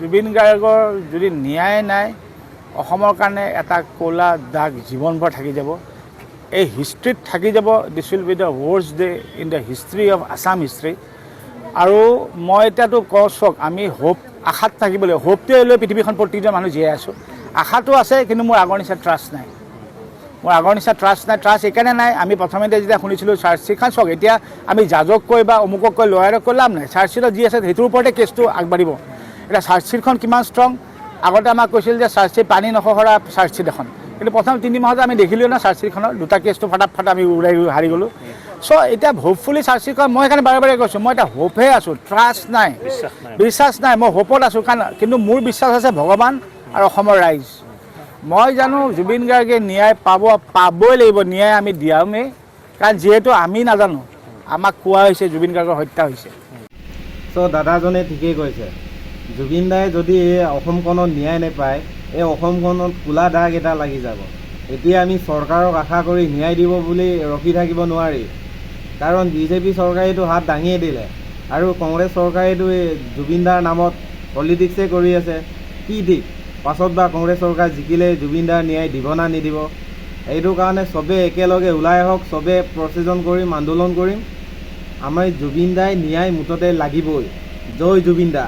জুবিন গাৰ্গৰ যদি ন্যায় নাই অসমৰ কাৰণে এটা ক'লা দাগ জীৱনভৰ থাকি যাব এই হিষ্ট্ৰীত থাকি যাব দিছ will be the worst day in the history of Assam history আৰু মই এতিয়াতো কওক আমি আশাত থাকিব লাগিব হোপটোৱে লৈ পৃথিৱীখন প্ৰতিজন মানুহ জীয়াই আছোঁ আশাটো আছে কিন্তু মোৰ আগৰ নিচিনা ট্ৰাষ্ট নাই ট্ৰাষ্ট এইকাৰণে নাই আমি প্ৰথমতে যেতিয়া শুনিছিলোঁ চাৰ্জশ্বিটখন চাওক এতিয়া আমি জাজক কৈ বা অমুকক কৈ লয়াৰক কৈ লাভ নাই চাৰ্জশ্বিটত যি আছে সেইটোৰ ওপৰতে কেছটো আগবাঢ়িব এতিয়া চাৰ্জশ্বিটখন কিমান ষ্ট্ৰং আগতে আমাক কৈছিল যে চাৰ্জশ্বিট পানী নখহৰা চাৰ্জশ্বিট এখন কিন্তু প্ৰথম 3 মাহতে আমি দেখিলোঁ না চাৰ্জশ্বিটখনৰ দুটা কেছটো ফটাফট আমি উৰাই হাৰি গ'লোঁ চ' এতিয়া হোপফুলি চাৰ্জশ্বিটখন মই সেইকাৰণে বাৰে বাৰে কৈছোঁ মই এতিয়া হোপহে আছোঁ ট্ৰাষ্ট নাই বিশ্বাস নাই মই হোপত আছোঁ কাৰণ কিন্তু মোৰ বিশ্বাস আছে ভগৱান আৰু অসমৰ ৰাইজ মই জানো জুবিন গাৰ্গে ন্যায় পাবই লাগিব ন্যায় আমি দিয়ামেই কাৰণ যিহেতু আমি নাজানো আমাক কোৱা হৈছে জুবিন গাৰ্গৰ হত্যা হৈছে চ' দাদাজনে ঠিকেই কৈছে জুবিন দাই যদি এই অসমখনত ন্যায় নাপায় এই অসমখনত ক'লা দাগ এটা লাগি যাব এতিয়া আমি চৰকাৰক আশা কৰি ন্যায় দিব বুলি ৰখি থাকিব নোৱাৰি কাৰণ বিজেপি চৰকাৰেতো হাত দাঙিয়ে দিলে আৰু কংগ্ৰেছ চৰকাৰেতো এই জুবিন দাৰ নামত পলিটিক্সে কৰি আছে কি ঠিক পাছত বা কংগ্ৰেছ চৰকাৰ জিকিলে জুবিন দাৰ ন্যায় দিব না নিদিব এইটো কাৰণে চবেই একেলগে ওলাই আহক চবে প্ৰচেছন কৰিম আন্দোলন কৰিম আমাৰ জুবিন দাই ন্যায় মুঠতে লাগিবই জয় জুবিন দা